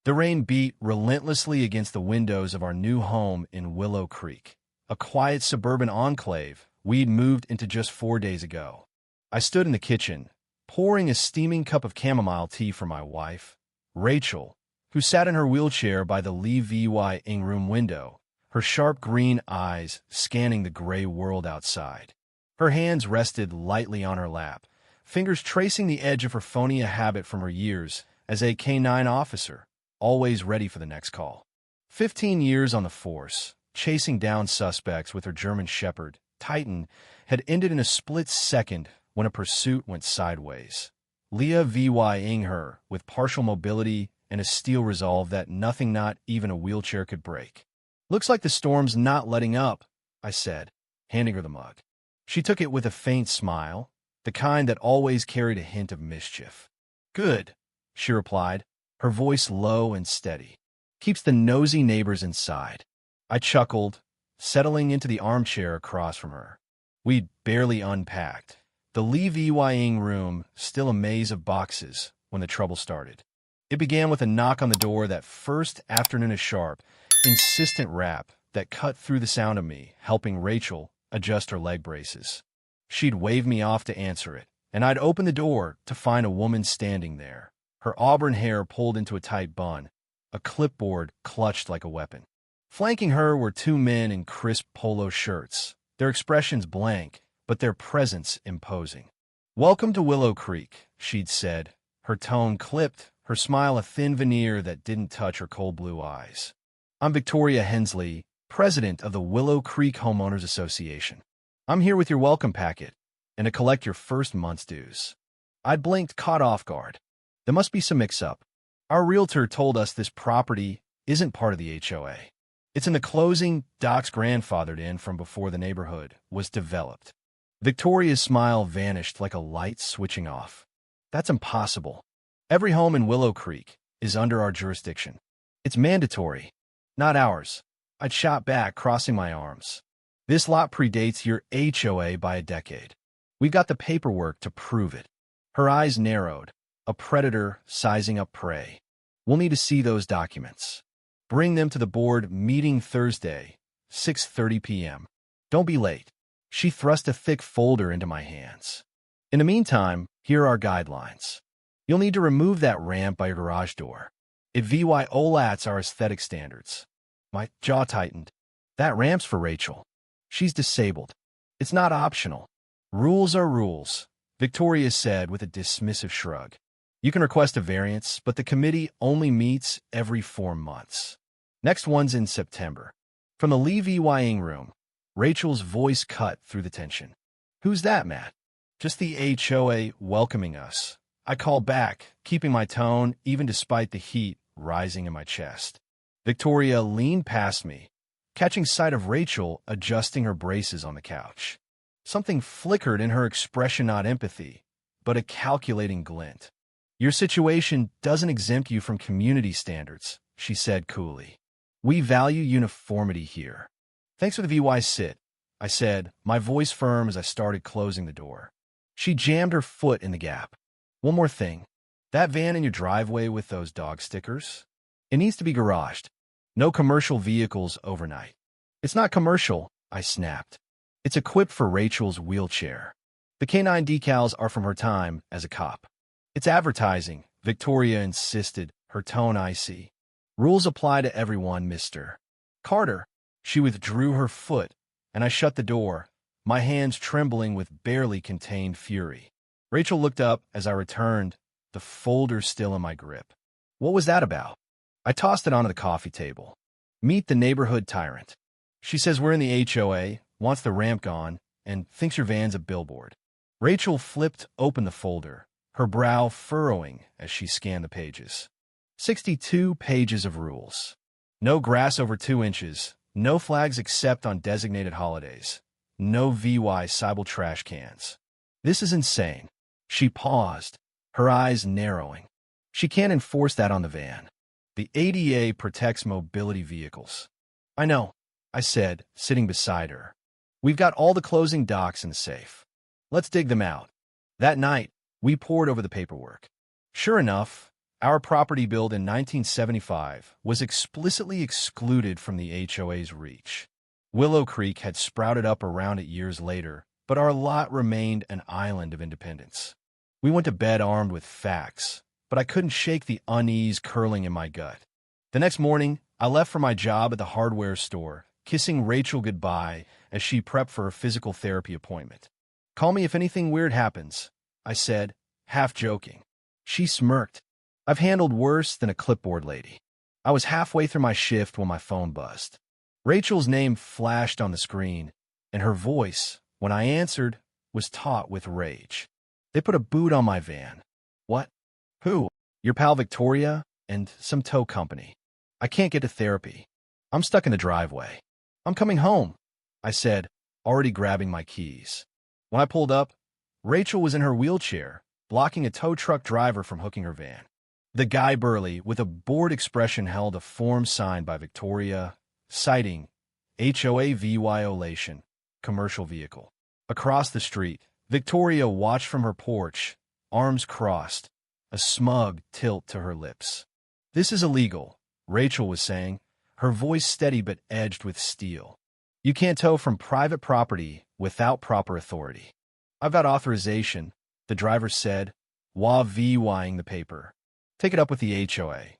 The rain beat relentlessly against the windows of our new home in Willow Creek, a quiet suburban enclave we'd moved into just 4 days ago. I stood in the kitchen, pouring a steaming cup of chamomile tea for my wife, Rachel, who sat in her wheelchair by the living room window, her sharp green eyes scanning the gray world outside. Her hands rested lightly on her lap, fingers tracing the edge of her phony habit from her years as a K-9 officer, always ready for the next call. 15 years on the force, chasing down suspects with her German Shepherd, Titan, had ended in a split second when a pursuit went sideways. Leah her with partial mobility and a steel resolve that nothing, not even a wheelchair, could break. "Looks like the storm's not letting up," I said, handing her the mug. She took it with a faint smile, the kind that always carried a hint of mischief. "Good," she replied, her voice low and steady. "Keeps the nosy neighbors inside." I chuckled, settling into the armchair across from her. We'd barely unpacked, the living room still a maze of boxes, when the trouble started. It began with a knock on the door that first afternoon, a sharp, insistent rap that cut through the sound of me helping Rachel adjust her leg braces. She'd wave me off to answer it, and I'd open the door to find a woman standing there, her auburn hair pulled into a tight bun, a clipboard clutched like a weapon. Flanking her were two men in crisp polo shirts, their expressions blank, but their presence imposing. "Welcome to Willow Creek," she'd said, her tone clipped, her smile a thin veneer that didn't touch her cold blue eyes. "I'm Victoria Hensley, president of the Willow Creek Homeowners Association. I'm here with your welcome packet and to collect your first month's dues." I'd blinked, caught off guard. There must be some mix-up. Our realtor told us this property isn't part of the HOA. It's in the closing docs grandfathered in from before the neighborhood was developed. Victoria's smile vanished like a light switching off. "That's impossible. Every home in Willow Creek is under our jurisdiction. It's mandatory, not ours." I'd shot back, crossing my arms. "This lot predates your HOA by a decade. We've got the paperwork to prove it." Her eyes narrowed, a predator sizing up prey. "We'll need to see those documents. Bring them to the board meeting Thursday, 6:30 p.m. Don't be late." She thrust a thick folder into my hands. "In the meantime, here are our guidelines. You'll need to remove that ramp by your garage door. It violates our aesthetic standards." My jaw tightened. "That ramp's for Rachel. She's disabled. It's not optional." "Rules are rules," Victoria said with a dismissive shrug. "You can request a variance, but the committee only meets every 4 months. Next one's in September." From the living room, Rachel's voice cut through the tension. "Who's that, Matt?" "Just the HOA welcoming us." I called back, keeping my tone even despite the heat rising in my chest. Victoria leaned past me, catching sight of Rachel adjusting her braces on the couch. Something flickered in her expression, not empathy, but a calculating glint. "Your situation doesn't exempt you from community standards," she said coolly. "We value uniformity here." "Thanks for the VY sit," I said, my voice firm as I started closing the door. She jammed her foot in the gap. "One more thing. That van in your driveway with those dog stickers? It needs to be garaged. No commercial vehicles overnight." "It's not commercial," I snapped. "It's equipped for Rachel's wheelchair. The K-9 decals are from her time as a cop." "It's advertising," Victoria insisted, her tone icy. "Rules apply to everyone, Mr. Carter." She withdrew her foot, and I shut the door, my hands trembling with barely contained fury. Rachel looked up as I returned, the folder still in my grip. "What was that about?" I tossed it onto the coffee table. "Meet the neighborhood tyrant. She says we're in the HOA, wants the ramp gone, and thinks your van's a billboard." Rachel flipped open the folder, her brow furrowing as she scanned the pages. 62 pages of rules. No grass over 2 inches, no flags except on designated holidays, no Cybele trash cans. "This is insane." She paused, her eyes narrowing. "She can't enforce that on the van. The ADA protects mobility vehicles." "I know," I said, sitting beside her. "We've got all the closing docs in the safe. Let's dig them out." That night, we pored over the paperwork. Sure enough, Our property built in 1975 was explicitly excluded from the HOA's reach. Willow Creek had sprouted up around it years later, but our lot remained an island of independence. We went to bed armed with facts, but I couldn't shake the unease curling in my gut. The next morning, I left for my job at the hardware store, kissing Rachel goodbye as she prepped for a physical therapy appointment. "Call me if anything weird happens," I said, half joking. She smirked. "I've handled worse than a clipboard lady." I was halfway through my shift when my phone buzzed. Rachel's name flashed on the screen, and her voice, when I answered, was taut with rage. "They put a boot on my van." "What? Who?" "Your pal Victoria and some tow company. I can't get to therapy. I'm stuck in the driveway." "I'm coming home," I said, already grabbing my keys. When I pulled up, Rachel was in her wheelchair, blocking a tow truck driver from hooking her van. The guy burly, with a bored expression, held a form signed by Victoria, citing HOA violation, commercial vehicle. Across the street, Victoria watched from her porch, arms crossed, a smug tilt to her lips. "This is illegal," Rachel was saying, her voice steady but edged with steel. "You can't tow from private property without proper authority." "I've got authorization," the driver said, while VYing the paper. "Take it up with the HOA."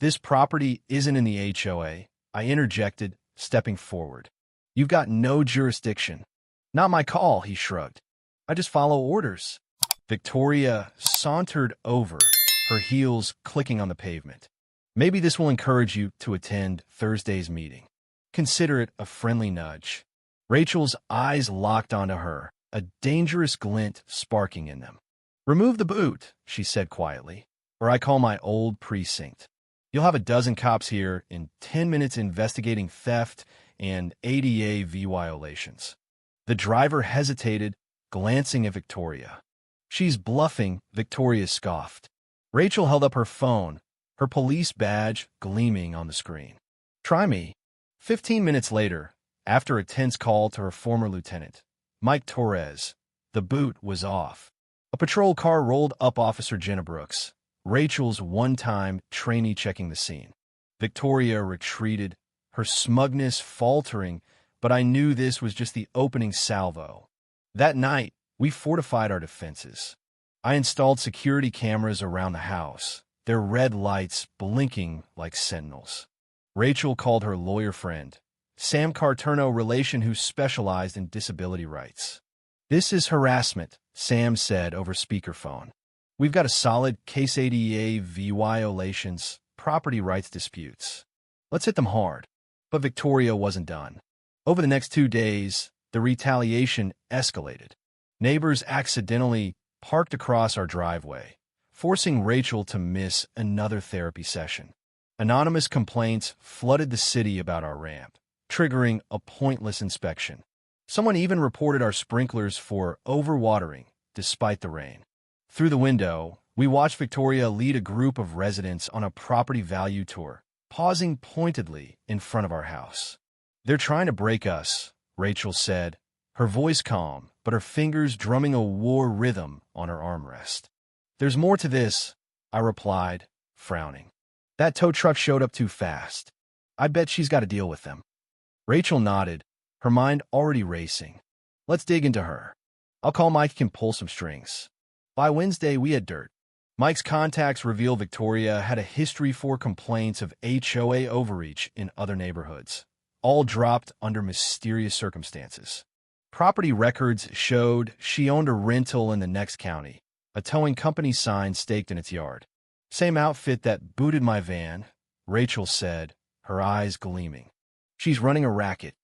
"This property isn't in the HOA," I interjected, stepping forward. "You've got no jurisdiction." "Not my call," he shrugged. "I just follow orders." Victoria sauntered over, her heels clicking on the pavement. "Maybe this will encourage you to attend Thursday's meeting. Consider it a friendly nudge." Rachel's eyes locked onto her, a dangerous glint sparking in them. "Remove the boot," she said quietly, "or I call my old precinct. You'll have a dozen cops here in 10 minutes investigating theft and ADA violations." The driver hesitated, glancing at Victoria. "She's bluffing," Victoria scoffed. Rachel held up her phone, her police badge gleaming on the screen. "Try me." 15 minutes later, after a tense call to her former lieutenant, Mike Torres, the boot was off. A patrol car rolled up Officer Jenna Brooks, Rachel's one-time trainee, checking the scene. Victoria retreated, her smugness faltering, but I knew this was just the opening salvo. That night, we fortified our defenses. I installed security cameras around the house, their red lights blinking like sentinels. Rachel called her lawyer friend, Sam Carterno, relation who specialized in disability rights. "This is harassment," Sam said over speakerphone. "We've got a solid case: ADA violations, property rights disputes. Let's hit them hard." But Victoria wasn't done. Over the next 2 days, the retaliation escalated. Neighbors accidentally parked across our driveway, forcing Rachel to miss another therapy session. Anonymous complaints flooded the city about our ramp, triggering a pointless inspection. Someone even reported our sprinklers for overwatering, despite the rain. Through the window, we watched Victoria lead a group of residents on a property value tour, pausing pointedly in front of our house. "They're trying to break us," Rachel said, her voice calm, but her fingers drumming a war rhythm on her armrest. "There's more to this," I replied, frowning. "That tow truck showed up too fast. I bet she's got to deal with them." Rachel nodded, her mind already racing. "Let's dig into her. I'll call Mike and pull some strings." By Wednesday, we had dirt. Mike's contacts revealed Victoria had a history for complaints of HOA overreach in other neighborhoods, all dropped under mysterious circumstances. Property records showed she owned a rental in the next county, a towing company sign staked in its yard. "Same outfit that booted my van," Rachel said, her eyes gleaming. "She's running a racket."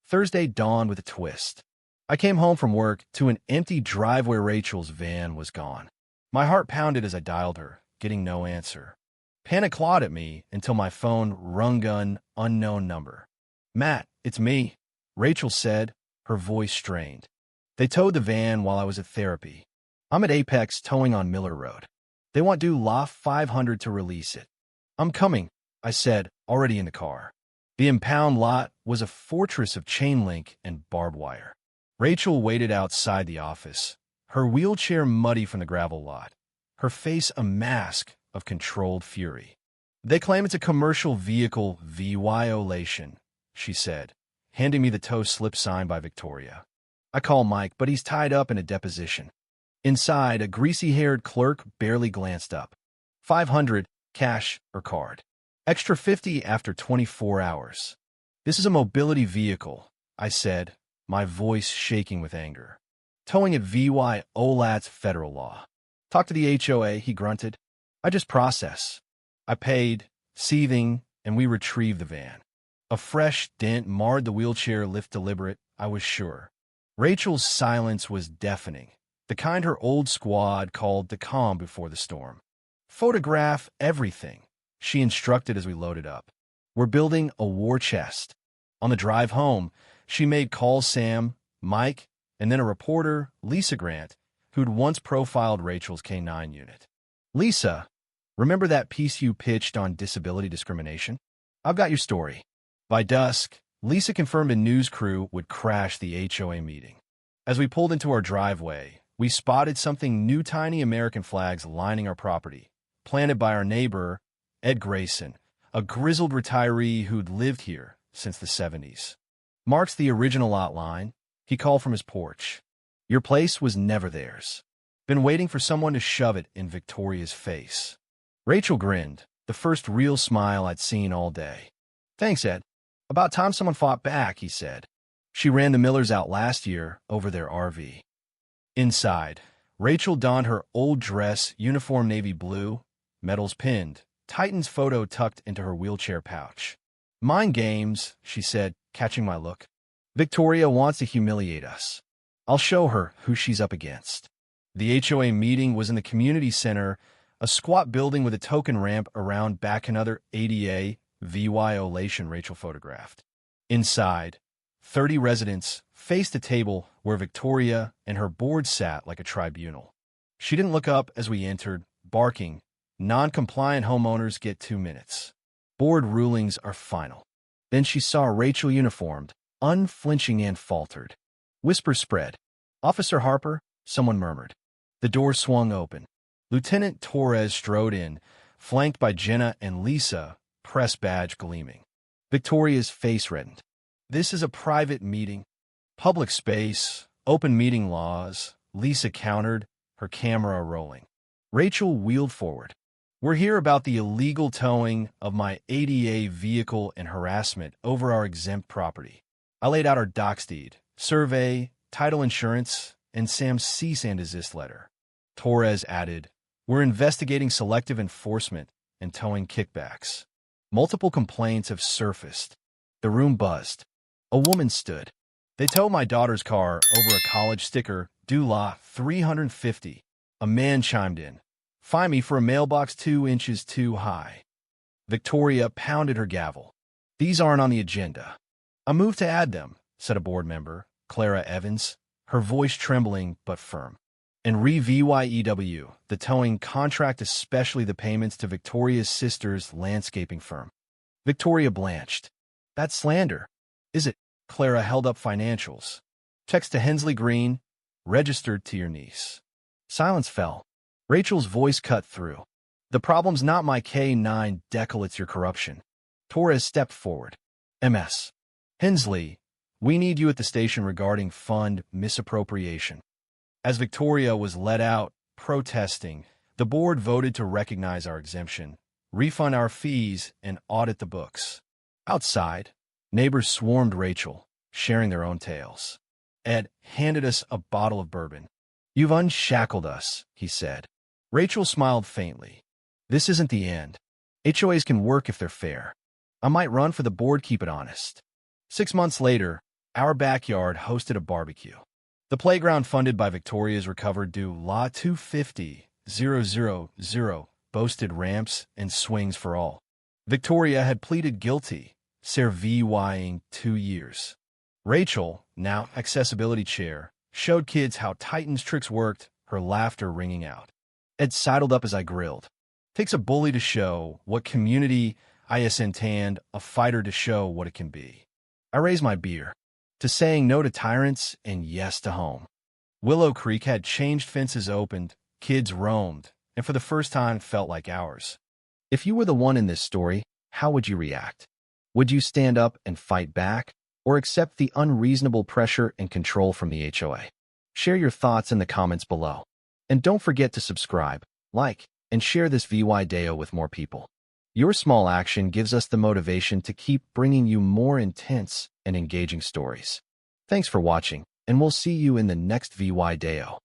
Thursday dawned with a twist. I came home from work to an empty driveway. Rachel's van was gone. My heart pounded as I dialed her, getting no answer. Panic clawed at me until my phone rung an unknown number. "Matt, it's me," Rachel said, her voice strained. "They towed the van while I was at therapy. I'm at Apex Towing on Miller Road. They want due loft 500 to release it." "I'm coming," I said, already in the car. The impound lot was a fortress of chain link and barbed wire. Rachel waited outside the office, her wheelchair muddy from the gravel lot, her face a mask of controlled fury. They claim it's a commercial vehicle violation, she said, handing me the tow slip signed by Victoria. I call Mike, but he's tied up in a deposition. Inside, a greasy-haired clerk barely glanced up. 500, cash or card. Extra 50 after 24 hours. This is a mobility vehicle, I said, my voice shaking with anger. Towing it violates federal law. Talk to the HOA, he grunted. I just process. I paid, seething, and we retrieved the van. A fresh dent marred the wheelchair lift deliberate, I was sure. Rachel's silence was deafening, the kind her old squad called the calm before the storm. Photograph everything, she instructed as we loaded up. We're building a war chest. On the drive home, she made calls Sam, Mike, and then a reporter, Lisa Grant, who'd once profiled Rachel's K-9 unit. Lisa, remember that piece you pitched on disability discrimination? I've got your story. By dusk, Lisa confirmed a news crew would crash the HOA meeting. As we pulled into our driveway, we spotted something new: tiny American flags lining our property, planted by our neighbor, Ed Grayson, a grizzled retiree who'd lived here since the 70s. Marks the original lot line, he called from his porch. Your place was never theirs. Been waiting for someone to shove it in Victoria's face. Rachel grinned, the first real smile I'd seen all day. Thanks, Ed. About time someone fought back, he said. She ran the Millers out last year over their RV. Inside, Rachel donned her old dress, uniform navy blue, medals pinned, Titan's photo tucked into her wheelchair pouch. Mind games, she said, catching my look. Victoria wants to humiliate us. I'll show her who she's up against. The HOA meeting was in the community center, a squat building with a token ramp around back, another ADA violation Rachel photographed. Inside, 30 residents faced a table where Victoria and her board sat like a tribunal. She didn't look up as we entered, barking, "Non-compliant homeowners get 2 minutes. Board rulings are final." Then she saw Rachel uniformed, unflinching, and faltered. Whispers spread. "Officer Harper," someone murmured. The door swung open. Lieutenant Torres strode in, flanked by Jenna and Lisa, press badge gleaming. Victoria's face reddened. "This is a private meeting. Public space, open meeting laws," Lisa countered, her camera rolling. Rachel wheeled forward. "We're here about the illegal towing of my ADA vehicle and harassment over our exempt property." I laid out our docs deed, survey, title insurance, and Sam's cease and desist letter. Torres added, "We're investigating selective enforcement and towing kickbacks. Multiple complaints have surfaced." The room buzzed. A woman stood. "They towed my daughter's car over a college sticker, due law $350. A man chimed in, "Fine me for a mailbox 2 inches too high." Victoria pounded her gavel. "These aren't on the agenda." "I moved to add them," said a board member, Clara Evans, her voice trembling but firm. "And re-VYEW, the towing contract, especially the payments to Victoria's sister's landscaping firm." Victoria blanched. "That's slander." "Is it?" Clara held up financials. "Checks to Hensley Green, registered to your niece." Silence fell. Rachel's voice cut through. "The problem's not my K-9 decal, it's your corruption." Torres stepped forward. "MS. Hensley, we need you at the station regarding fund misappropriation." As Victoria was let out, protesting, the board voted to recognize our exemption, refund our fees, and audit the books. Outside, neighbors swarmed Rachel, sharing their own tales. Ed handed us a bottle of bourbon. "You've unshackled us," he said. Rachel smiled faintly. "This isn't the end. HOAs can work if they're fair. I might run for the board, keep it honest." 6 months later, our backyard hosted a barbecue. The playground funded by Victoria's recovered due law 250,000 boasted ramps and swings for all. Victoria had pleaded guilty, serving 2 years. Rachel, now accessibility chair, showed kids how Titan's tricks worked, her laughter ringing out. Ed sidled up as I grilled. "Takes a bully to show what community ISN tanned, a fighter to show what it can be." I raised my beer. To saying no to tyrants and yes to home. Willow Creek had changed, fences opened, kids roamed, and for the first time felt like ours. If you were the one in this story, how would you react? Would you stand up and fight back, or accept the unreasonable pressure and control from the HOA? Share your thoughts in the comments below. And don't forget to subscribe, like, and share this video with more people. Your small action gives us the motivation to keep bringing you more intense and engaging stories. Thanks for watching, and we'll see you in the next video.